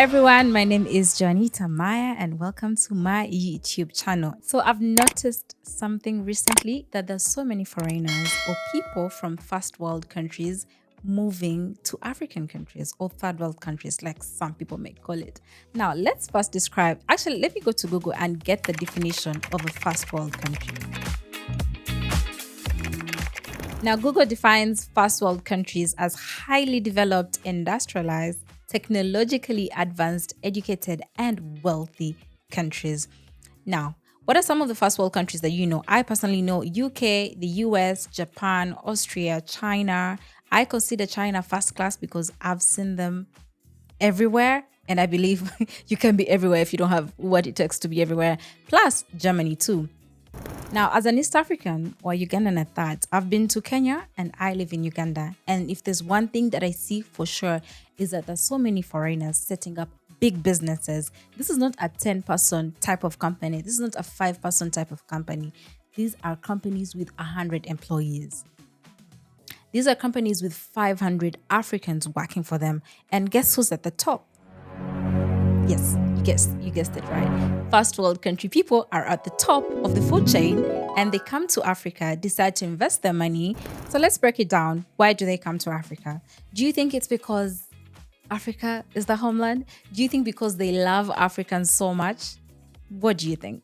everyone, my name is Janita Maya and welcome to my YouTube channel. So I've noticed something recently that there's so many foreigners or people from first world countries moving to African countries or third world countries like some people may call it. Now let's first describe, actually let me go to Google and get the definition of a first world country. Now Google defines first world countries as highly developed, industrialized, technologically advanced, educated, and wealthy countries. Now, what are some of the first world countries that you know? I personally know UK, the US, Japan, Austria, China. I consider China first class because I've seen them everywhere. And I believe you can be everywhere if you don't have what it takes to be everywhere. Plus Germany too. Now, as an East African or Ugandan at that, I've been to Kenya and I live in Uganda. And if there's one thing that I see for sure is that there's so many foreigners setting up big businesses. This is not a 10-person type of company. This is not a 5-person type of company. These are companies with 100 employees. These are companies with 500 Africans working for them. And guess who's at the top? Yes, you guessed it right. First world country people are at the top of the food chain and they come to Africa, decide to invest their money. So let's break it down. Why do they come to Africa? Do you think it's because Africa is the homeland? Do you think because they love Africans so much? What do you think?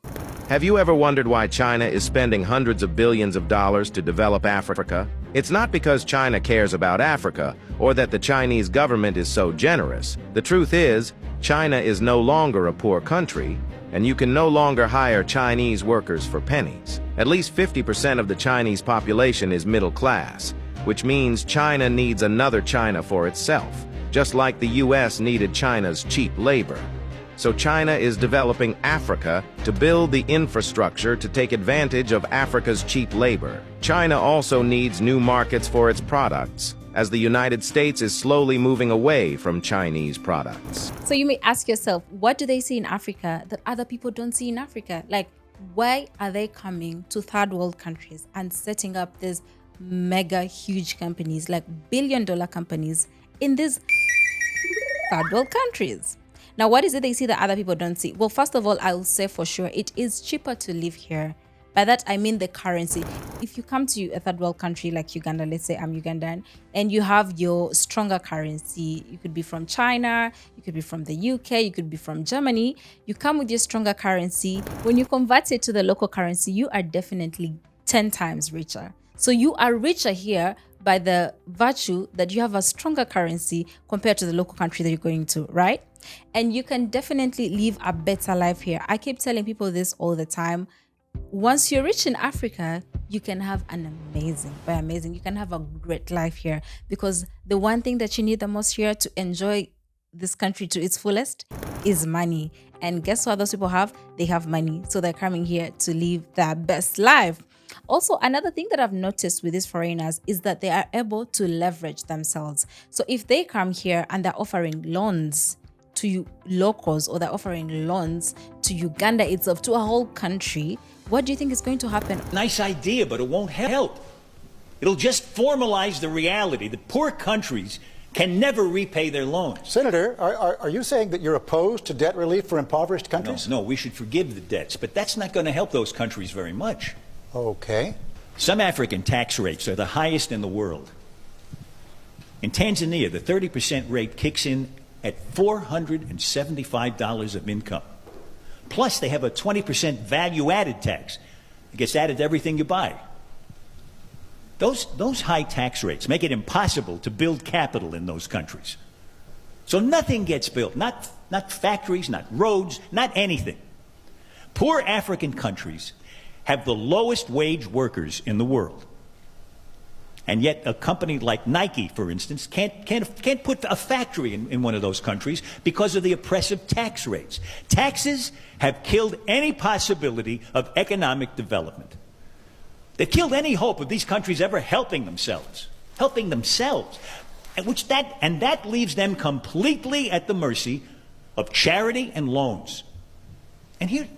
Have you ever wondered why China is spending hundreds of billions of dollars to develop Africa? It's not because China cares about Africa or that the Chinese government is so generous. The truth is, China is no longer a poor country, and you can no longer hire Chinese workers for pennies. At least 50% of the Chinese population is middle class, which means China needs another China for itself, just like the US needed China's cheap labor. So China is developing Africa to build the infrastructure to take advantage of Africa's cheap labor. China also needs new markets for its products, as the United States is slowly moving away from Chinese products. So you may ask yourself, what do they see in Africa that other people don't see in Africa? Like, why are they coming to third world countries and setting up these mega huge companies, like billion-dollar companies in these third world countries? Now, what is it they see that other people don't see? Well, first of all, I'll say for sure, it is cheaper to live here. By that, I mean the currency. If you come to a third world country like Uganda, let's say I'm Ugandan, and you have your stronger currency, you could be from China, you could be from the UK, you could be from Germany, you come with your stronger currency. When you convert it to the local currency, you are definitely 10 times richer. So you are richer here by the virtue that you have a stronger currency compared to the local country that you're going to, right? And you can definitely live a better life here. I keep telling people this all the time. Once you're rich in Africa, you can have an amazing, you can have a great life here, because the one thing that you need the most here to enjoy this country to its fullest is money. And guess what those people have? They have money. So they're coming here to live their best life. Also, another thing that I've noticed with these foreigners is that they are able to leverage themselves. So if they come here and they're offering loans to locals, or they're offering loans to Uganda itself, to a whole country, what do you think is going to happen? Nice idea, but it won't help. It'll just formalize the reality that poor countries can never repay their loans. Senator, are you saying that you're opposed to debt relief for impoverished countries? No, we should forgive the debts, but that's not going to help those countries very much. Okay. Some African tax rates are the highest in the world. In Tanzania, the 30% rate kicks in at $475 of income. Plus, they have a 20% value-added tax. It gets added to everything you buy. Those high tax rates make it impossible to build capital in those countries. So nothing gets built, not factories, not roads, not anything. Poor African countries have the lowest wage workers in the world. And yet a company like Nike, for instance, can't put a factory in one of those countries because of the oppressive tax rates. Taxes have killed any possibility of economic development. They've killed any hope of these countries ever helping themselves. And that leaves them completely at the mercy of charity and loans. And here's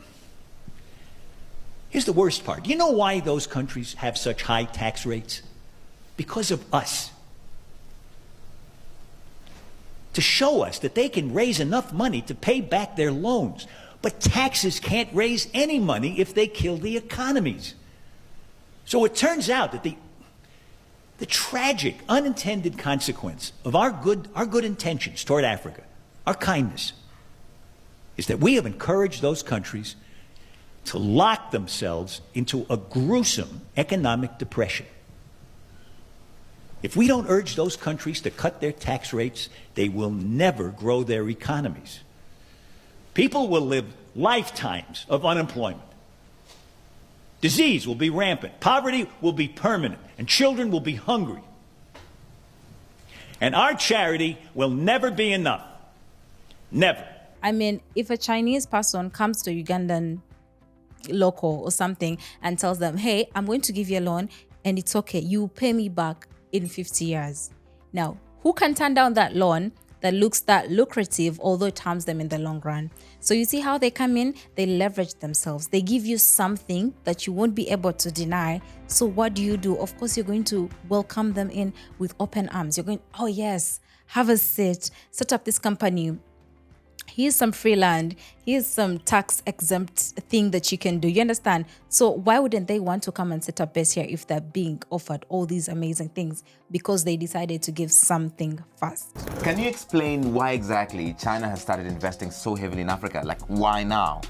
the worst part. You know why those countries have such high tax rates? Because of us. to show us that they can raise enough money to pay back their loans. But taxes can't raise any money if they kill the economies. So it turns out that the tragic, unintended consequence of our good intentions toward Africa, our kindness, is that we have encouraged those countries to lock themselves into a gruesome economic depression. If we don't urge those countries to cut their tax rates, they will never grow their economies. People will live lifetimes of unemployment. Disease will be rampant. Poverty will be permanent. And children will be hungry. And our charity will never be enough. Never. I mean, if a Chinese person comes to Ugandan local or something and tells them, hey, I'm going to give you a loan and it's okay, you pay me back in 50 years. Now, who can turn down that loan that looks that lucrative, although it harms them in the long run? So you see how they come in, they leverage themselves. They give you something that you won't be able to deny. So what do? Of course, you're going to welcome them in with open arms. You're going, oh yes, have a seat, set up this company. Here's some free land. Here's some tax exempt thing that you can do. You understand? So why wouldn't they want to come and set up base here if they're being offered all these amazing things? Because they decided to give something first. Can you explain why exactly China has started investing so heavily in Africa? Like, why now?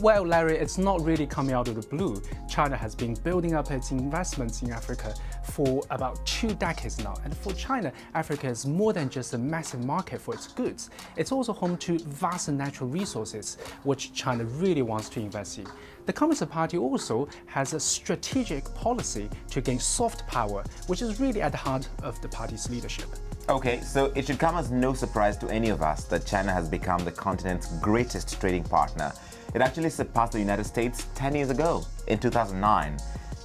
Well, Larry, it's not really coming out of the blue. China has been building up its investments in Africa for about 2 decades now. And for China, Africa is more than just a massive market for its goods. It's also home to vast natural resources, which China really wants to invest in. The Communist Party also has a strategic policy to gain soft power, which is really at the heart of the party's leadership. Okay, so it should come as no surprise to any of us that China has become the continent's greatest trading partner. It actually surpassed the United States 10 years ago, in 2009.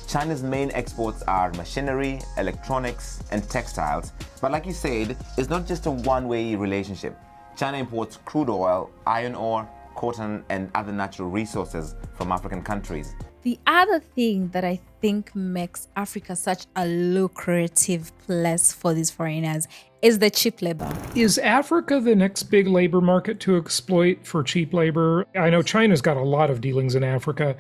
China's main exports are machinery, electronics, and textiles. But like you said, it's not just a one-way relationship. China imports crude oil, iron ore, cotton, and other natural resources from African countries. The other thing that I think makes Africa such a lucrative place for these foreigners is the cheap labor. Is Africa the next big labor market to exploit for cheap labor? I know China's got a lot of dealings in Africa,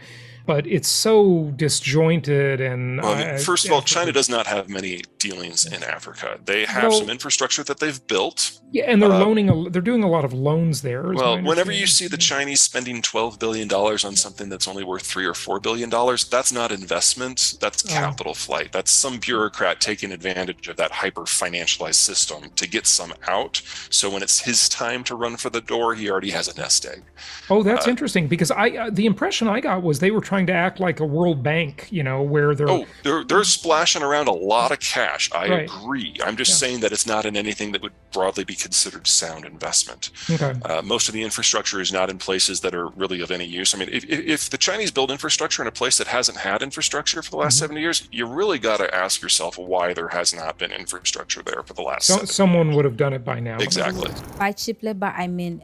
but it's so disjointed and... first of all, China does not have many dealings in Africa. They have some infrastructure that they've built. Yeah, and they're they're doing a lot of loans there. Well, whenever you see the Chinese spending $12 billion on something that's only worth $3 or $4 billion, that's not investment, that's capital flight. That's some bureaucrat taking advantage of that hyper-financialized system to get some out. So when it's his time to run for the door, he already has a nest egg. Oh, that's interesting, because the impression I got was they were trying to act like a World Bank, where they're splashing around a lot of cash. I agree. I'm just saying that it's not in anything that would broadly be considered sound investment. Okay. Most of the infrastructure is not in places that are really of any use. I mean, if the Chinese build infrastructure in a place that hasn't had infrastructure for the last 70 years, you really got to ask yourself why there has not been infrastructure there for the last 70 years. Someone would have done it by now. Exactly. By cheap labor, I mean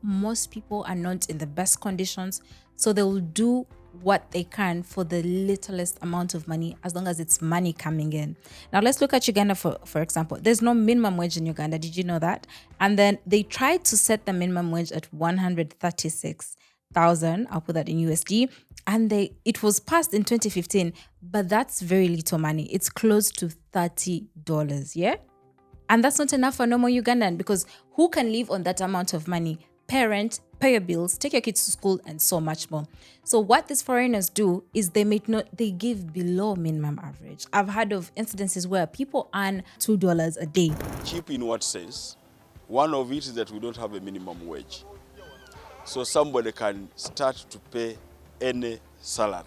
most people are not in the best conditions, so they will do what they can for the littlest amount of money, as long as it's money coming in. Now let's look at Uganda for example. There's no minimum wage in Uganda. Did you know that? And then they tried to set the minimum wage at 136,000. I'll put that in USD. And it was passed in 2015, but that's very little money. It's close to $30, yeah? And that's not enough for normal Ugandan, because who can live on that amount of money? Parent, pay your bills, take your kids to school, and so much more. So what these foreigners do is they give below minimum average. I've heard of incidences where people earn $2 a day. Cheap in what sense? One of it is that we don't have a minimum wage. So somebody can start to pay any salary.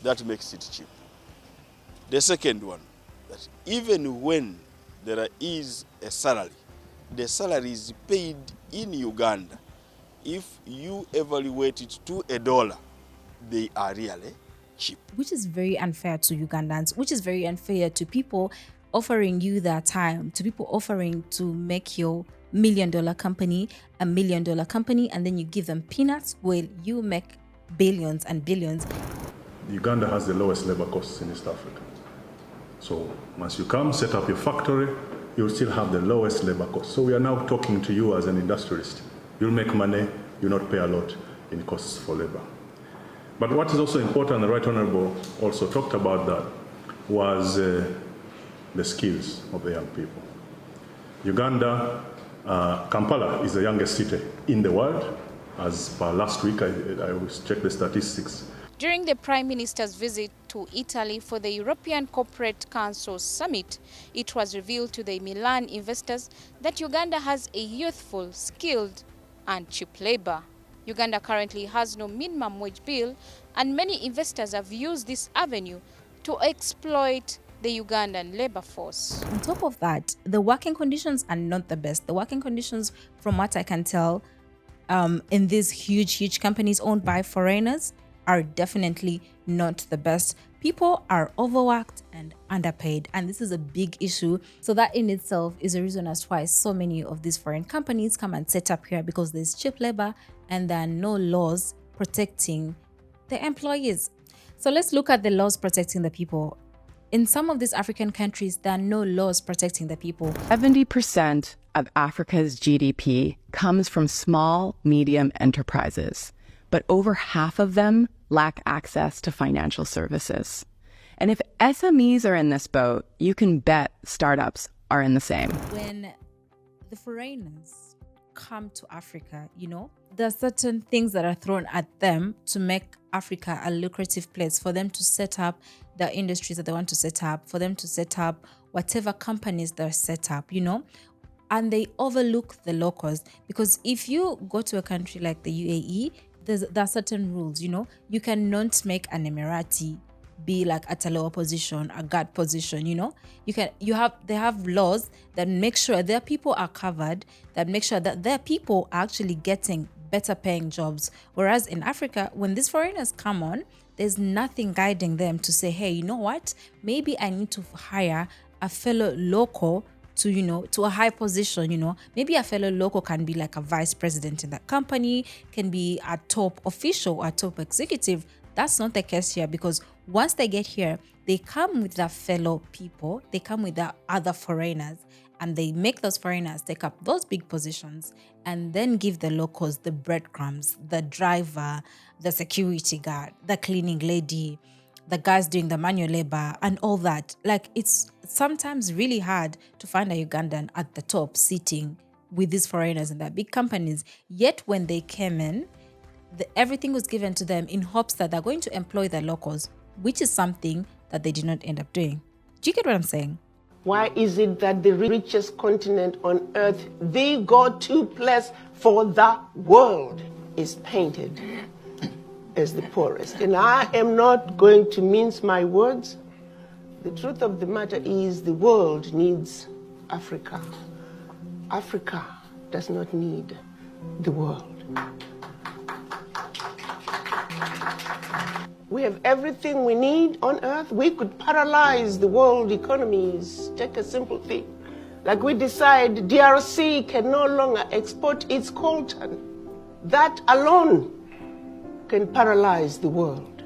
That makes it cheap. The second one, that even when there is a salary, the salary is paid in Uganda. If you evaluate it to $1, they are really cheap. Which is very unfair to Ugandans, which is very unfair to people offering you their time, to people offering to make your $1 million company a $1 million company, and then you give them peanuts while you make billions and billions. Uganda has the lowest labor costs in East Africa. So once you come, set up your factory, you'll still have the lowest labor cost. So we are now talking to you as an industrialist. You'll make money, you'll not pay a lot in costs for labor. But what is also important, the Right Honourable also talked about that, was the skills of the young people. Uganda, Kampala is the youngest city in the world. As per last week, I checked the statistics. During the Prime Minister's visit to Italy for the European Corporate Council Summit, it was revealed to the Milan investors that Uganda has a youthful, skilled and cheap labor. Uganda currently has no minimum wage bill, and many investors have used this avenue to exploit the Ugandan labor force. On top of that, the working conditions are not the best. The working conditions, from what I can tell, in these huge companies owned by foreigners are definitely not the best. People are overworked and underpaid, and this is a big issue. So that in itself is a reason as to why so many of these foreign companies come and set up here, because there's cheap labor and there are no laws protecting the employees. So let's look at the laws protecting the people. In some of these African countries, there are no laws protecting the people. 70% of Africa's GDP comes from small, medium enterprises, but over half of them lack access to financial services. And if SMEs are in this boat, you can bet startups are in the same. When the foreigners come to Africa, there are certain things that are thrown at them to make Africa a lucrative place for them to set up the industries that they want to set up, for them to set up whatever companies they're set up, and they overlook the locals. Because if you go to a country like the UAE, there are certain rules, you cannot make an Emirati be like at a lower position, a guard position, they have laws that make sure their people are covered, that make sure that their people are actually getting better paying jobs. Whereas in Africa, when these foreigners come on, there's nothing guiding them to say, hey, you know what? Maybe I need to hire a fellow local to a high position, maybe a fellow local can be like a vice president in that company, can be a top official, a top executive. That's not the case here, because once they get here, they come with their fellow people, they come with their other foreigners, and they make those foreigners take up those big positions and then give the locals the breadcrumbs, the driver, the security guard, the cleaning lady, the guys doing the manual labor and all that. Like, it's sometimes really hard to find a Ugandan at the top sitting with these foreigners in their big companies. Yet when they came in, everything was given to them in hopes that they're going to employ the locals, which is something that they did not end up doing. Do you get what I'm saying? Why is it that the richest continent on earth, the go-to place for the world, is painted as the poorest? And I am not going to mince my words. The truth of the matter is the world needs Africa. Africa does not need the world. We have everything we need on earth. We could paralyze the world economies. Take a simple thing. Like we decide DRC can no longer export its coltan. That alone can paralyze the world.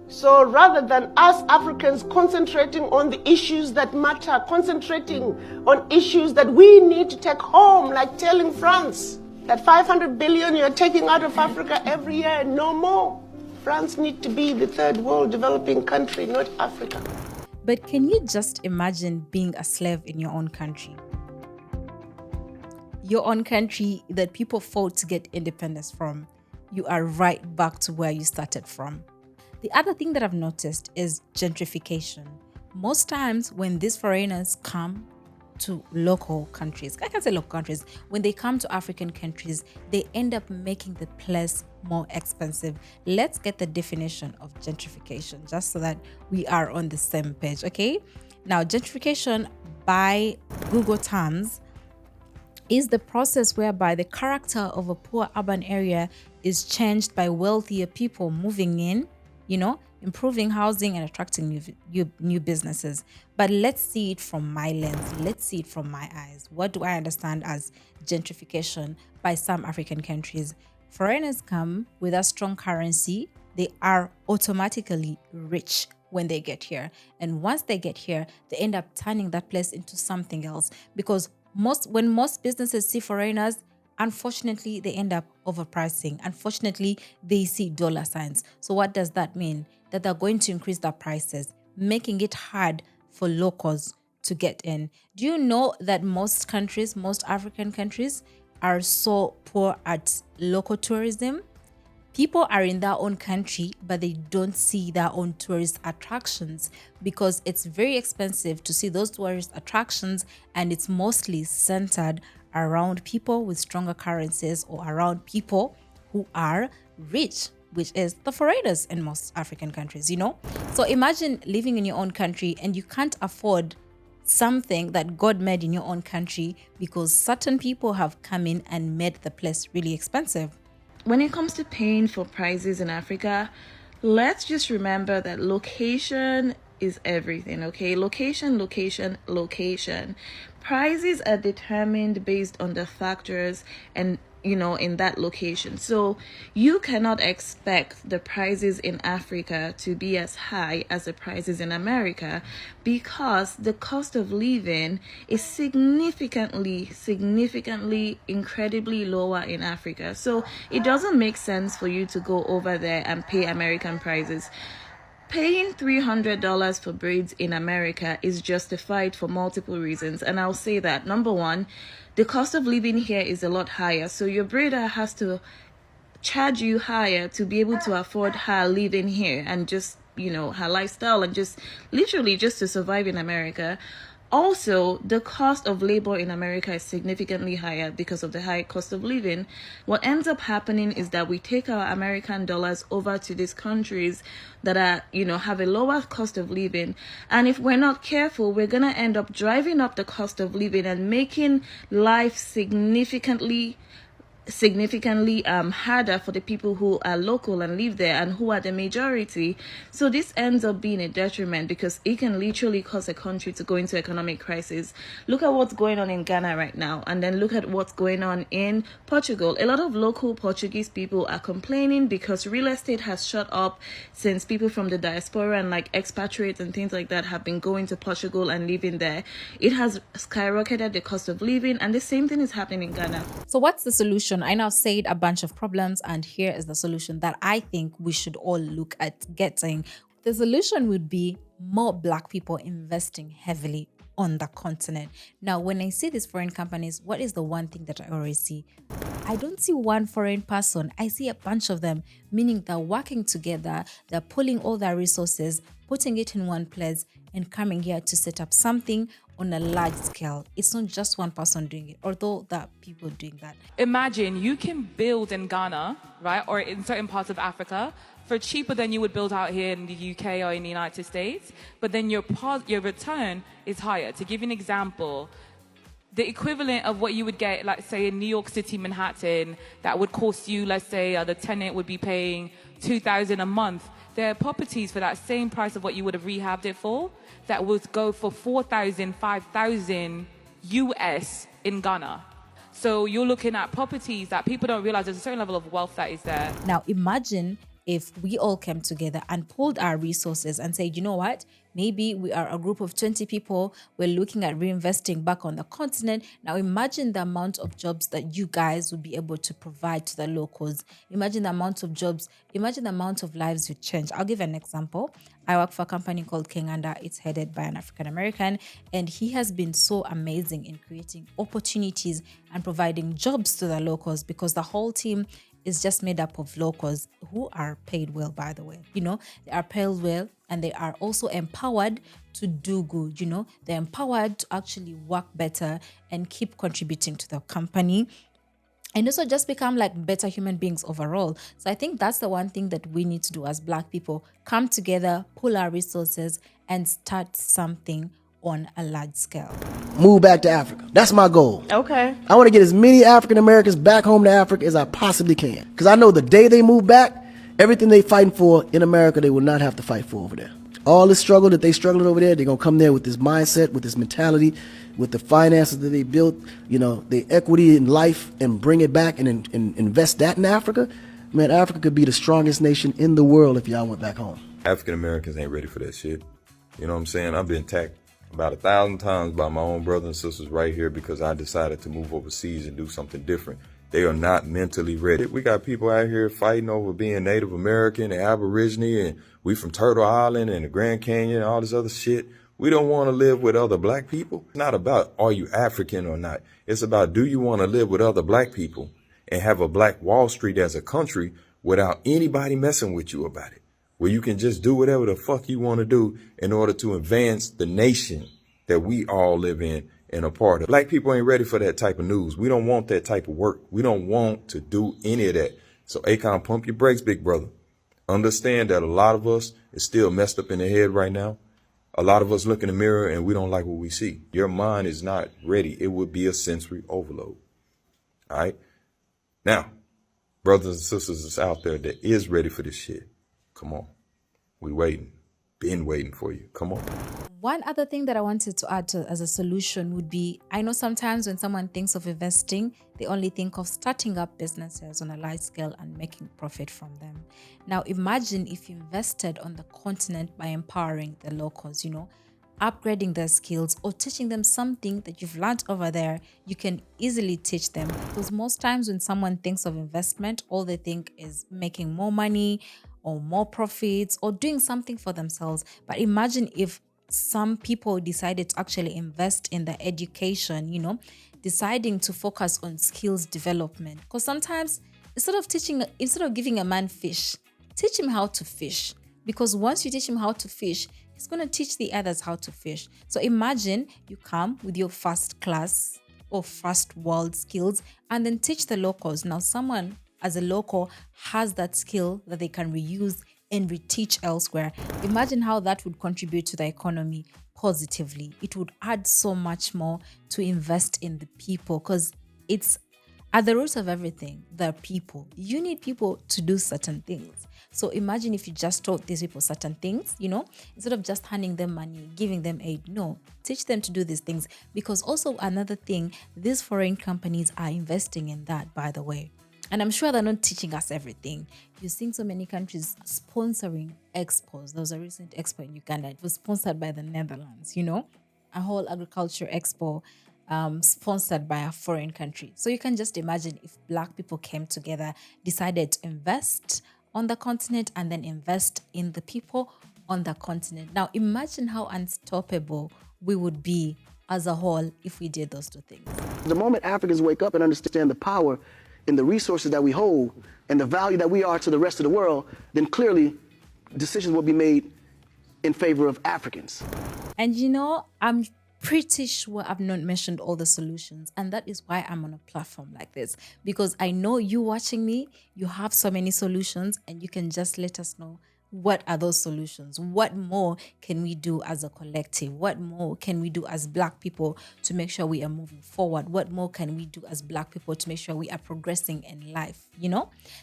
So rather than us Africans concentrating on the issues that matter, concentrating on issues that we need to take home, like telling France that 500 billion you're taking out of Africa every year, no more. France needs to be the third world developing country, not Africa. But can you just imagine being a slave in your own country? Your own country that people fought to get independence from. You are right back to where you started from. The other thing that I've noticed is gentrification. Most times when these foreigners come to local countries, I can say local countries, when they come to African countries, they end up making the place more expensive. Let's get the definition of gentrification just so that we are on the same page, okay? Now, gentrification by Google terms is the process whereby the character of a poor urban area is changed by wealthier people moving in, improving housing and attracting new businesses. But let's see it from my lens. Let's see it from my eyes. What do I understand as gentrification by some African countries? Foreigners come with a strong currency. They are automatically rich when they get here. And once they get here, they end up turning that place into something else. Because when most businesses see foreigners, unfortunately, they end up overpricing. Unfortunately, they see dollar signs. So what does that mean? That they're going to increase their prices, making it hard for locals to get in. Do you know that most countries, most African countries, are so poor at local tourism? People are in their own country, but they don't see their own tourist attractions because it's very expensive to see those tourist attractions, and it's mostly centered around people with stronger currencies or around people who are rich, which is the foreigners in most African countries, you know? So imagine living in your own country and you can't afford something that God made in your own country because certain people have come in and made the place really expensive. When it comes to paying for prices in Africa, let's just remember that location is everything, okay? Location, location, location. Prices are determined based on the factors and in that location. So you cannot expect the prices in Africa to be as high as the prices in America because the cost of living is significantly, incredibly lower in Africa. So it doesn't make sense for you to go over there and pay American prices. Paying $300 for braids in America is justified for multiple reasons, and I'll say that. Number one, the cost of living here is a lot higher, so your braider has to charge you higher to be able to afford her living here and just, her lifestyle and just literally just to survive in America. Also, the cost of labor in America is significantly higher because of the high cost of living. What ends up happening is that we take our American dollars over to these countries that are, have a lower cost of living. And if we're not careful, we're going to end up driving up the cost of living and making life significantly harder for the people who are local and live there and who are the majority. So this ends up being a detriment because it can literally cause a country to go into economic crisis. Look at what's going on in Ghana right now, and then look at what's going on in Portugal. A lot of local Portuguese people are complaining because real estate has shot up since people from the diaspora and like expatriates and things like that have been going to Portugal and living there. It has skyrocketed the cost of living, and the same thing is happening in Ghana. So what's the solution? I now said a bunch of problems, and here is the solution that I think we should all look at getting. The solution would be more Black people investing heavily on the continent. Now, when I see these foreign companies, what is the one thing that I always see? I don't see one foreign person. I see a bunch of them, meaning they're working together, they're pulling all their resources, putting it in one place, and coming here to set up something on a large scale. It's not just one person doing it, although there are people doing that. Imagine you can build in Ghana, right, or in certain parts of Africa for cheaper than you would build out here in the UK or in the United States, but then your return is higher. To give you an example, the equivalent of what you would get, like say in New York City, Manhattan, that would cost you, let's say the tenant would be paying $2,000 a month. There are properties for that same price of what you would have rehabbed it for that would go for $4,000, $5,000 US in Ghana. So you're looking at properties that people don't realize there's a certain level of wealth that is there. Now imagine if we all came together and pulled our resources and said, you know what, maybe we are a group of 20 people, we're looking at reinvesting back on the continent. Now imagine the amount of jobs that you guys would be able to provide to the locals. Imagine the amount of jobs, imagine the amount of lives you change. I'll give an example. I work for a company called Uganda. It's headed by an African American, and he has been so amazing in creating opportunities and providing jobs to the locals because the whole team is just made up of locals who are paid well, by the way. They are paid well, and they are also empowered to do good. They're empowered to actually work better and keep contributing to the company, and also just become like better human beings overall. So I think that's the one thing that we need to do as Black people: come together, pool our resources, and start something on a large scale. Move back to Africa. That's my goal. Okay. I want to get as many African Americans back home to Africa as I possibly can. Because I know the day they move back, everything they fighting for in America, they will not have to fight for over there. All the struggle that they struggling over there, they're going to come there with this mindset, with this mentality, with the finances that they built, the equity in life, and bring it back and invest that in Africa. Man, Africa could be the strongest nation in the world if y'all went back home. African Americans ain't ready for that shit. You know what I'm saying? I've been attacked about 1,000 times by my own brothers and sisters right here because I decided to move overseas and do something different. They are not mentally ready. We got people out here fighting over being Native American and Aborigine, and we from Turtle Island and the Grand Canyon and all this other shit. We don't want to live with other black people. It's not about are you African or not. It's about do you want to live with other black people and have a black Wall Street as a country without anybody messing with you about it, where you can just do whatever the fuck you want to do in order to advance the nation that we all live in and a part of. Black people ain't ready for that type of news. We don't want that type of work. We don't want to do any of that. So Akon, pump your brakes, big brother. Understand that a lot of us is still messed up in the head right now. A lot of us look in the mirror and we don't like what we see. Your mind is not ready. It would be a sensory overload. All right. Now, brothers and sisters that's out there that is ready for this shit. Come on. We waiting. Been waiting for you. Come on. One other thing that I wanted to add as a solution would be, I know sometimes when someone thinks of investing, they only think of starting up businesses on a large scale and making profit from them. Now imagine if you invested on the continent by empowering the locals, upgrading their skills or teaching them something that you've learned over there, you can easily teach them. Because most times when someone thinks of investment, all they think is making more money or more profits or doing something for themselves. But imagine if some people decided to actually invest in the education, deciding to focus on skills development. Because sometimes instead of giving a man fish, teach him how to fish. Because once you teach him how to fish, he's going to teach the others how to fish. So imagine you come with your first class or first world skills and then teach the locals. Now someone as a local has that skill that they can reuse and reteach elsewhere. Imagine how that would contribute to the economy positively. It would add so much more to invest in the people, because it's at the root of everything, the people. You need people to do certain things. So imagine if you just taught these people certain things, instead of just handing them money, giving them aid. No, teach them to do these things. Because also another thing, these foreign companies are investing in that, by the way. And I'm sure they're not teaching us everything. You're seeing so many countries sponsoring expos. There was a recent expo in Uganda. It was sponsored by the Netherlands, a whole agriculture expo sponsored by a foreign country. So you can just imagine if black people came together, decided to invest on the continent and then invest in the people on the continent. Now imagine how unstoppable we would be as a whole if we did those two things. The moment Africans wake up and understand the power in the resources that we hold and the value that we are to the rest of the world, then clearly decisions will be made in favor of Africans. And I'm pretty sure I've not mentioned all the solutions, and that is why I'm on a platform like this, because I know you watching me, you have so many solutions, and you can just let us know what are those solutions. What more can we do as a collective? What more can we do as black people to make sure we are moving forward? What more can we do as black people to make sure we are progressing in life,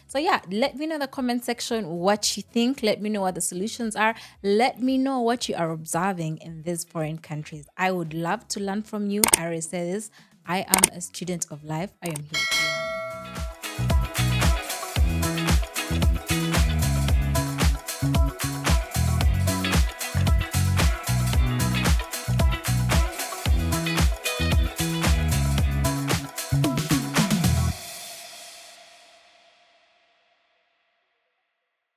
So yeah, let me know in the comment section what you think. Let me know what the solutions are. Let me know what you are observing in these foreign countries. I would love to learn from you. I already said this. I am a student of life. I am here to learn.